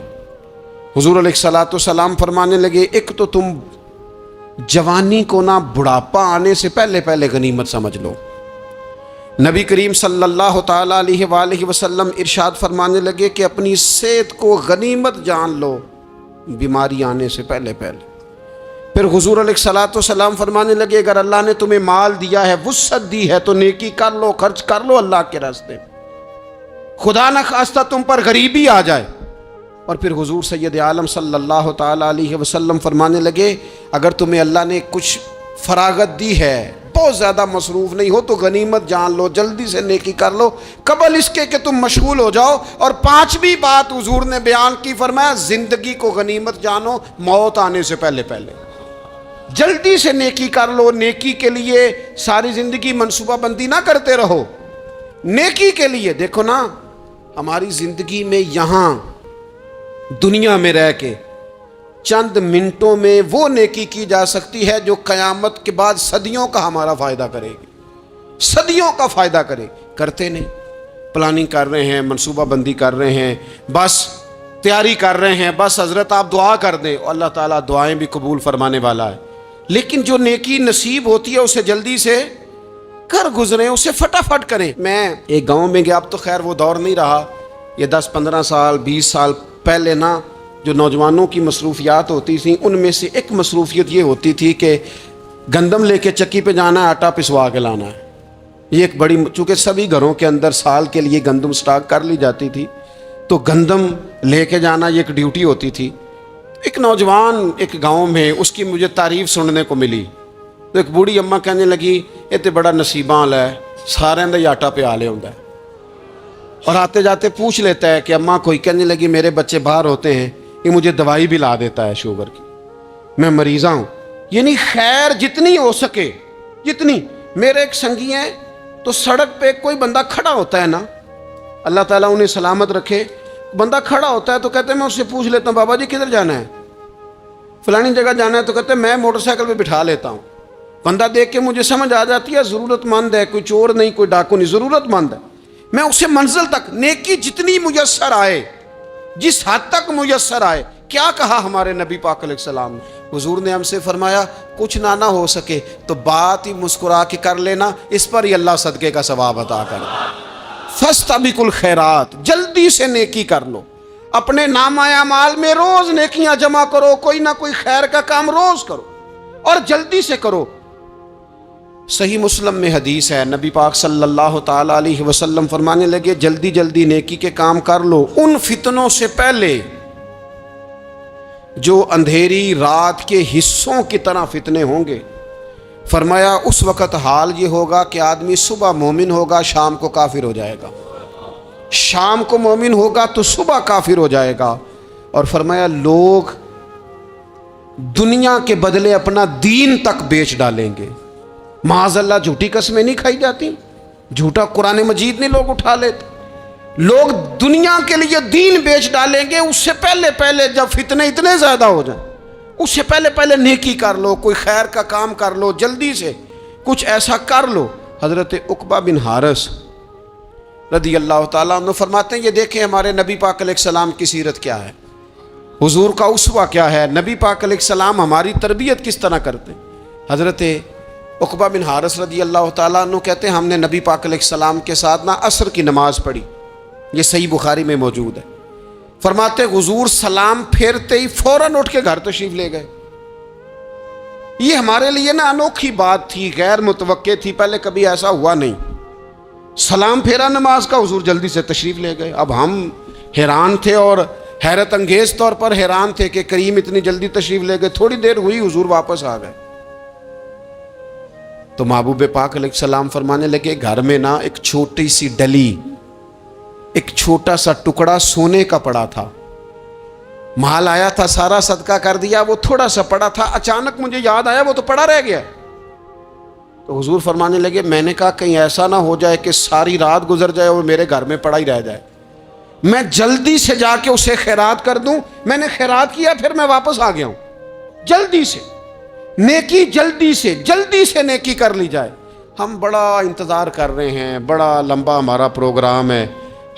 حضور علیہ الصلوۃ والسلام فرمانے لگے ایک تو تم جوانی کو نہ بڑھاپا آنے سے پہلے پہلے غنیمت سمجھ لو۔ نبی کریم صلی اللہ تعالیٰ علیہ وآلہ وسلم ارشاد فرمانے لگے کہ اپنی صحت کو غنیمت جان لو، بیماری آنے سے پہلے پہلے۔ پھر حضور علیہ الصلوۃ والسلام فرمانے لگے اگر اللہ نے تمہیں مال دیا ہے، وسعت دی ہے، تو نیکی کر لو، خرچ کر لو اللہ کے راستے، خدا نہ خواستہ تم پر غریبی آ جائے۔ اور پھر حضور سید عالم صلی اللہ تعالیٰ علیہ وسلم فرمانے لگے اگر تمہیں اللہ نے کچھ فراغت دی ہے، بہت زیادہ مصروف نہیں ہو، تو غنیمت جان لو، جلدی سے نیکی کر لو قبل اس کے کہ تم مشغول ہو جاؤ۔ اور پانچویں بات حضور نے بیان کی، فرمایا زندگی کو غنیمت جانو، موت آنے سے پہلے پہلے جلدی سے نیکی کر لو۔ نیکی کے لیے ساری زندگی منصوبہ بندی نہ کرتے رہو، نیکی کے لیے دیکھو نا، ہماری زندگی میں یہاں دنیا میں رہ کے چند منٹوں میں وہ نیکی کی جا سکتی ہے جو قیامت کے بعد صدیوں کا ہمارا فائدہ کرے گی، صدیوں کا فائدہ کرے۔ کرتے نہیں، پلاننگ کر رہے ہیں، منصوبہ بندی کر رہے ہیں، بس تیاری کر رہے ہیں، بس حضرت آپ دعا کر دیں، اللہ تعالیٰ دعائیں بھی قبول فرمانے والا ہے۔ لیکن جو نیکی نصیب ہوتی ہے اسے جلدی سے کر گزریں، اسے فٹافٹ کریں۔ میں ایک گاؤں میں گیا، اب تو خیر وہ دور نہیں رہا، یہ 10-15 سال 20 سال پہلے نا جو نوجوانوں کی مصروفیات ہوتی تھیں ان میں سے ایک مصروفیت یہ ہوتی تھی کہ گندم لے کے چکی پہ جانا ہے، آٹا پسوا کے لانا ہے۔ یہ ایک بڑی، چونکہ سبھی گھروں کے اندر سال کے لیے گندم سٹاک کر لی جاتی تھی، تو گندم لے کے جانا یہ ایک ڈیوٹی ہوتی تھی۔ ایک نوجوان ایک گاؤں میں، اس کی مجھے تعریف سننے کو ملی، تو ایک بوڑھی اماں کہنے لگی یہ تو بڑا نصیباں والا ہے، سارے اندر آٹا پہ آ لے ہوندا ہے۔ اور آتے جاتے پوچھ لیتا ہے کہ اماں کوئی، کہنے لگی میرے بچے باہر ہوتے ہیں، یہ مجھے دوائی بھی لا دیتا ہے شوگر کی، میں مریضہ ہوں۔ یعنی خیر جتنی ہو سکے جتنی۔ میرے ایک سنگی ہیں، تو سڑک پہ کوئی بندہ کھڑا ہوتا ہے نا، اللہ تعالیٰ انہیں سلامت رکھے، بندہ کھڑا ہوتا ہے تو کہتے ہیں میں اس سے پوچھ لیتا ہوں بابا جی کدھر جانا ہے، فلانی جگہ جانا ہے، تو کہتے ہیں میں موٹر سائیکل پہ بٹھا لیتا ہوں۔ بندہ دیکھ کے مجھے سمجھ آ جاتی ہے ضرورت مند ہے، کوئی چور نہیں، کوئی ڈاکو نہیں، ضرورت مند ہے۔ میں اسے منزل تک، نیکی جتنی میسر آئے، جس حد تک میسر آئے۔ کیا کہا ہمارے نبی پاک علیہ السلام نے؟ حضور نے ہم سے فرمایا کچھ نہ ہو سکے تو بات ہی مسکرا کے کر لینا، اس پر ہی اللہ صدقے کا ثواب عطا کر۔ فاستبقوا الخیرات، جلدی سے نیکی کر لو، اپنے نامہ اعمال میں روز نیکیاں جمع کرو، کوئی نہ کوئی خیر کا کام روز کرو اور جلدی سے کرو۔ صحیح مسلم میں حدیث ہے، نبی پاک صلی اللہ تعالیٰ علیہ وسلم فرمانے لگے جلدی جلدی نیکی کے کام کر لو ان فتنوں سے پہلے جو اندھیری رات کے حصوں کی طرح فتنے ہوں گے۔ فرمایا اس وقت حال یہ ہوگا کہ آدمی صبح مومن ہوگا، شام کو کافر ہو جائے گا، شام کو مومن ہوگا تو صبح کافر ہو جائے گا۔ اور فرمایا لوگ دنیا کے بدلے اپنا دین تک بیچ ڈالیں گے۔ معاذ اللہ جھوٹی قسمیں نہیں کھائی جاتی، جھوٹا قرآن مجید نہیں لوگ اٹھا لیتے، لوگ دنیا کے لیے دین بیچ ڈالیں گے۔ اس سے پہلے جب فتنے اتنے زیادہ ہو جائیں، اس سے پہلے نیکی کر لو، کوئی خیر کا کام کر لو، جلدی سے کچھ ایسا کر لو۔ حضرت عقبہ بن حارث رضی اللہ تعالیٰ عنہ فرماتے ہیں یہ دیکھیں ہمارے نبی پاک علیہ السلام کی سیرت کیا ہے، حضور کا اسوہ کیا ہے، نبی پاک علیہ السلام ہماری تربیت کس طرح کرتے ہیں۔ حضرت عقبہ بن حارث رضی اللہ تعالیٰ عنہ کہتے ہیں ہم نے نبی پاک علیہ السلام کے ساتھ عصر کی نماز پڑھی، یہ صحیح بخاری میں موجود ہے۔ فرماتے حضور سلام پھیرتے ہی فوراً اٹھ کے گھر تشریف لے گئے۔ یہ ہمارے لیے انوکھی بات تھی، غیر متوقع تھی، پہلے کبھی ایسا ہوا نہیں۔ سلام پھیرا نماز کا، حضور جلدی سے تشریف لے گئے۔ اب ہم حیران تھے اور حیرت انگیز طور پر حیران تھے کہ کریم اتنی جلدی تشریف لے گئے۔ تھوڑی دیر ہوئی حضور واپس آ گئے تو محبوب پاک علیہ السلام فرمانے لگے گھر میں ایک چھوٹی سی ڈلی، ایک چھوٹا سا ٹکڑا سونے کا پڑا تھا، مال آیا تھا سارا صدقہ کر دیا، وہ تھوڑا سا پڑا تھا، اچانک مجھے یاد آیا وہ تو پڑا رہ گیا۔ تو حضور فرمانے لگے میں نے کہا کہیں ایسا نہ ہو جائے کہ ساری رات گزر جائے اور میرے گھر میں پڑا ہی رہ جائے، میں جلدی سے جا کے اسے خیرات کر دوں۔ میں نے خیرات کیا پھر میں واپس آ گیا ہوں، جلدی سے نیکی، جلدی سے نیکی کر لی جائے۔ ہم بڑا انتظار کر رہے ہیں، بڑا لمبا ہمارا پروگرام ہے،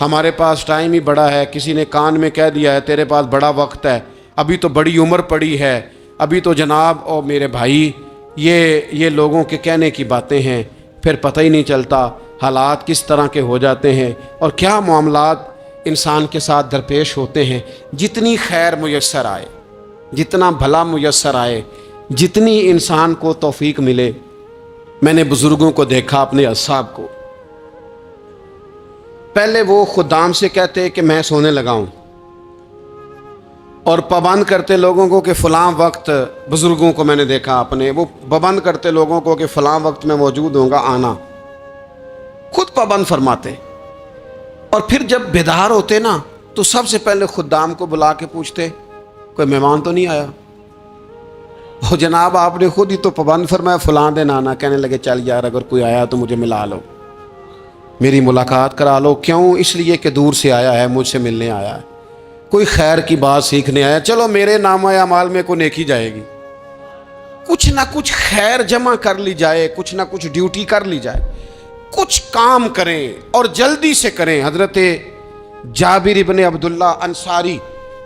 ہمارے پاس ٹائم ہی بڑا ہے، کسی نے کان میں کہہ دیا ہے تیرے پاس بڑا وقت ہے، ابھی تو بڑی عمر پڑی ہے، ابھی تو جناب اور میرے بھائی یہ لوگوں کے کہنے کی باتیں ہیں، پھر پتہ ہی نہیں چلتا حالات کس طرح کے ہو جاتے ہیں اور کیا معاملات انسان کے ساتھ درپیش ہوتے ہیں۔ جتنی خیر میسر آئے، جتنا بھلا میسر آئے، جتنی انسان کو توفیق ملے۔ میں نے بزرگوں کو دیکھا، اپنے اصحاب کو، پہلے وہ خدام سے کہتے کہ میں سونے لگا ہوں اور پابند کرتے لوگوں کو کہ فلاں وقت، بزرگوں کو میں نے دیکھا اپنے، وہ پابند کرتے لوگوں کو کہ فلاں وقت میں موجود ہوں گا آنا، خود پابند فرماتے۔ اور پھر جب بیدار ہوتے تو سب سے پہلے خدام کو بلا کے پوچھتے کوئی مہمان تو نہیں آیا؟ وہ جناب آپ نے خود ہی تو پابند فرمایا فلاں دن آنا۔ کہنے لگے چل یار اگر کوئی آیا تو مجھے ملا لو، میری ملاقات کرا لو۔ کیوں؟ اس لیے کہ دور سے آیا ہے، مجھ سے ملنے آیا ہے، کوئی خیر کی بات سیکھنے آیا، چلو میرے نامہ اعمال میں کو نیکی جائے گی، کچھ نہ کچھ خیر جمع کر لی جائے، کچھ نہ کچھ ڈیوٹی کر لی جائے، کچھ کام کریں اور جلدی سے کریں۔ حضرت جابر ابن عبداللہ انصاری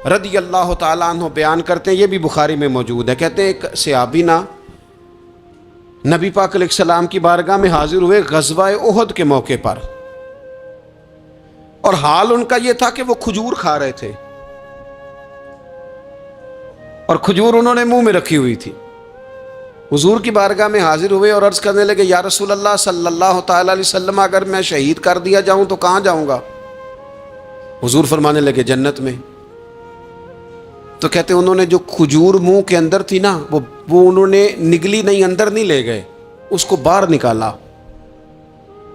رضی اللہ تعالیٰ عنہ بیان کرتے ہیں، یہ بھی بخاری میں موجود ہے، کہتے ہیں ایک صحابی نبی پاک علیہ السلام کی بارگاہ میں حاضر ہوئے غزوہ احد کے موقع پر، اور حال ان کا یہ تھا کہ وہ کھجور کھا رہے تھے اور کھجور انہوں نے منہ میں رکھی ہوئی تھی۔ حضور کی بارگاہ میں حاضر ہوئے اور عرض کرنے لگے یا رسول اللہ صلی اللہ تعالی علیہ وسلم اگر میں شہید کر دیا جاؤں تو کہاں جاؤں گا؟ حضور فرمانے لگے جنت میں۔ تو کہتے انہوں نے جو کھجور منہ کے اندر تھی وہ انہوں نے نگلی نہیں، اندر نہیں لے گئے، اس کو باہر نکالا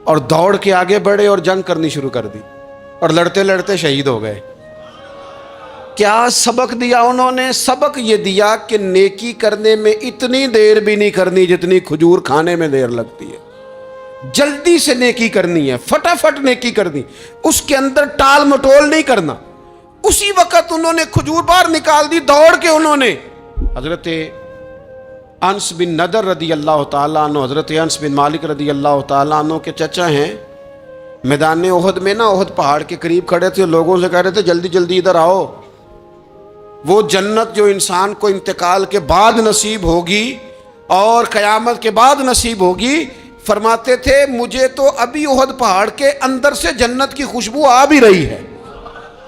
اور دوڑ کے آگے بڑھے اور جنگ کرنی شروع کر دی اور لڑتے لڑتے شہید ہو گئے۔ کیا سبق دیا انہوں نے؟ سبق یہ دیا کہ نیکی کرنے میں اتنی دیر بھی نہیں کرنی جتنی کھجور کھانے میں دیر لگتی ہے، جلدی سے نیکی کرنی ہے، فٹافٹ نیکی کرنی، اس کے اندر ٹال مٹول نہیں کرنا۔ اسی وقت انہوں نے کھجور باہر نکال دی، دوڑ کے انہوں نے حضرت انس بن نضر رضی اللہ تعالیٰ عنہ، حضرت انس بن مالک رضی اللہ تعالیٰ عنہ کے چچا ہیں، میدان احد میں احد پہاڑ کے قریب کھڑے تھے، لوگوں سے کہہ رہے تھے جلدی جلدی ادھر آؤ، وہ جنت جو انسان کو انتقال کے بعد نصیب ہوگی اور قیامت کے بعد نصیب ہوگی، فرماتے تھے مجھے تو ابھی احد پہاڑ کے اندر سے جنت کی خوشبو آ بھی رہی ہے،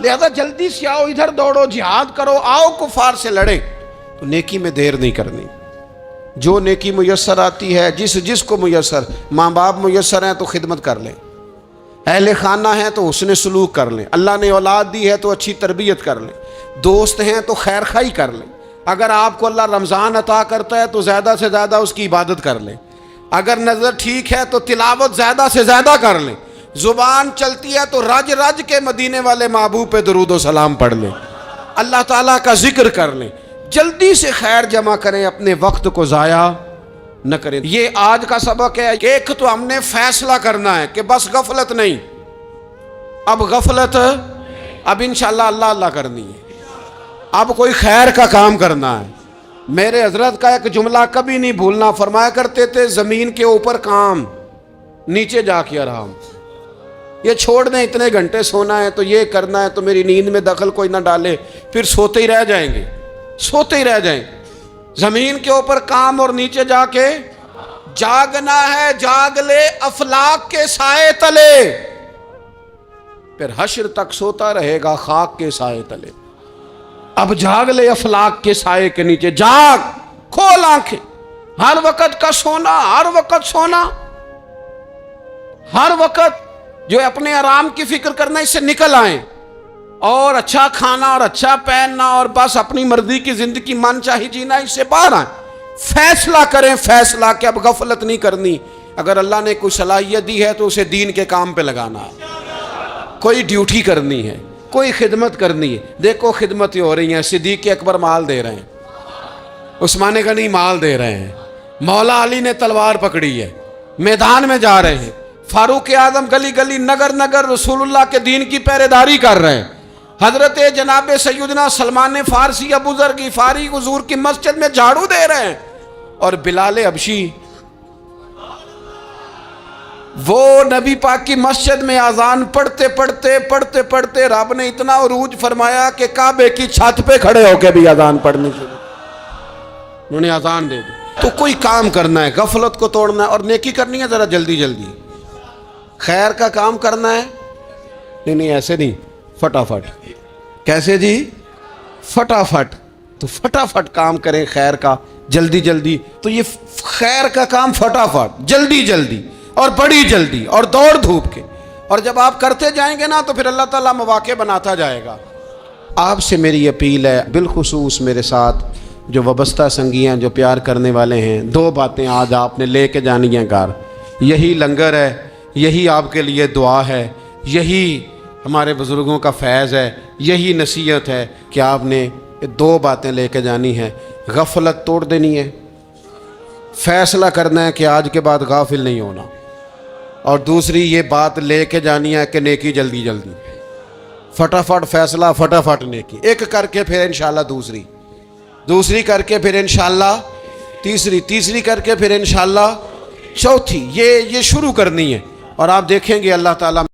لہذا جلدی سے آؤ، ادھر دوڑو، جہاد کرو، آؤ کفار سے لڑیں۔ تو نیکی میں دیر نہیں کرنی، جو نیکی میسر آتی ہے، جس کو میسر، ماں باپ میسر ہیں تو خدمت کر لیں، اہل خانہ ہیں تو حسن سلوک کر لیں، اللہ نے اولاد دی ہے تو اچھی تربیت کر لیں، دوست ہیں تو خیر خواہی کر لیں. اگر آپ کو اللہ رمضان عطا کرتا ہے تو زیادہ سے زیادہ اس کی عبادت کر لیں. اگر نظر ٹھیک ہے تو تلاوت زیادہ سے زیادہ کر لیں. زبان چلتی ہے تو رج رج کے مدینے والے محبوب پہ درود و سلام پڑھ لیں. اللہ تعالیٰ کا ذکر کر لیں. جلدی سے خیر جمع کریں, اپنے وقت کو ضائع نہ کریں. یہ آج کا سبق ہے کہ ایک تو ہم نے فیصلہ کرنا ہے کہ بس غفلت نہیں, اب غفلت, اب انشاءاللہ اللہ اللہ کرنی ہے, اب کوئی خیر کا کام کرنا ہے. میرے حضرت کا ایک جملہ کبھی نہیں بھولنا, فرمایا کرتے تھے زمین کے اوپر کام, نیچے جا کے آرام. یہ چھوڑ دیں اتنے گھنٹے سونا ہے تو یہ کرنا ہے تو میری نیند میں دخل کوئی نہ ڈالے, پھر سوتے ہی رہ جائیں گے, سوتے ہی رہ جائیں. زمین کے اوپر کام اور نیچے جا کے جاگنا ہے, جاگ لے افلاک کے سائے تلے, پھر حشر تک سوتا رہے گا خاک کے سائے تلے. اب جاگ لے افلاک کے سائے کے نیچے, جاگ, کھول آنکھیں. ہر وقت کا سونا, ہر وقت سونا, ہر وقت جو اپنے آرام کی فکر کرنا, اس سے نکل آئیں اور اچھا کھانا اور اچھا پہننا اور بس اپنی مرضی کی زندگی من چاہی جینا, اس سے باہر آئیں. فیصلہ کریں, فیصلہ کہ اب غفلت نہیں کرنی. اگر اللہ نے کوئی صلاحیت دی ہے تو اسے دین کے کام پہ لگانا ہے, کوئی ڈیوٹی کرنی ہے, کوئی خدمت کرنی ہے. دیکھو خدمتیں ہو رہی ہیں, صدیق اکبر مال دے رہے ہیں, عثمان غنی مال دے رہے ہیں, مولا علی نے تلوار پکڑی ہے, میدان میں جا رہے ہیں, فاروق اعظم گلی گلی نگر نگر رسول اللہ کے دین کی پہرے داری کر رہے ہیں, حضرت جناب سیدنا سلمان فارسی ابو ذر غفاری حضور کی مسجد میں جھاڑو دے رہے ہیں, اور بلال حبشی وہ نبی پاک کی مسجد میں اذان پڑھتے پڑھتے رب نے اتنا عروج فرمایا کہ کعبے کی چھت پہ کھڑے ہو کے بھی اذان پڑھنی شروع, انہوں نے اذان دے دی. تو کوئی کام کرنا ہے, غفلت کو توڑنا ہے اور نیکی کرنی ہے, ذرا جلدی جلدی خیر کا کام کرنا ہے. نہیں ایسے نہیں, فٹافٹ. کیسے جی؟ فٹافٹ. تو فٹافٹ کام کریں خیر کا, جلدی جلدی. تو یہ خیر کا کام فٹافٹ, جلدی جلدی اور بڑی جلدی اور دوڑ دھوپ کے, اور جب آپ کرتے جائیں گے نا تو پھر اللہ تعالیٰ مواقع بناتا جائے گا. آپ سے میری اپیل ہے, بالخصوص میرے ساتھ جو وابستہ سنگی ہیں, جو پیار کرنے والے ہیں, 2 باتیں آج آپ نے لے کے جانی ہیں گھر. یہی لنگر ہے, یہی آپ کے لیے دعا ہے, یہی ہمارے بزرگوں کا فیض ہے, یہی نصیحت ہے کہ آپ نے 2 باتیں لے کے جانی ہیں. غفلت توڑ دینی ہے, فیصلہ کرنا ہے کہ آج کے بعد غافل نہیں ہونا, اور دوسری یہ بات لے کے جانی ہے کہ نیکی جلدی جلدی, فٹافٹ فیصلہ, فٹافٹ نیکی. ایک کر کے پھر انشاءاللہ دوسری کر کے پھر انشاءاللہ تیسری کر کے پھر انشاءاللہ چوتھی. یہ شروع کرنی ہے, اور آپ دیکھیں گے اللہ تعالیٰ